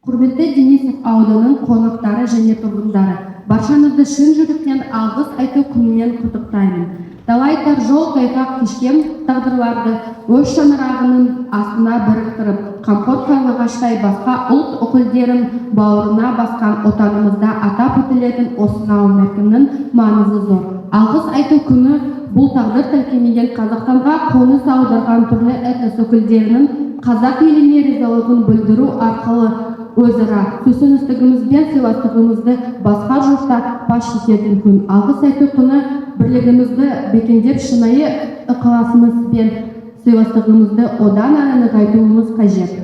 Құрметті Денисов ауданының қонақтары және тұрғындары, баршаңызды шын жүректен алғыс айту күнімен құттықтаймын. Талайтар жол тайғақ кешкен тағдырларды өз шаңырағының астына біріктіріп, қамқор қарлығаштай басқа ұлт өкілдерін бауырына басқан отанымызда атап өтілетін осынау мерекенің маңызы зор. Алғыс айту күні бұл тағдыр тәлкемеген Қазақстанға қоныс аударған түрлі этнос өкілдерінің қазақ еліне ризалығын білдіру арқылы өзара түсіністігіміз бен сыйластығымызды басқа жұртта паш ететін күн. Алғыс айту күні бірлігімізді бекемдеп, шынайы ықыласымыз бен сыйластығымызды одан әрі нығайтуымыз қажет.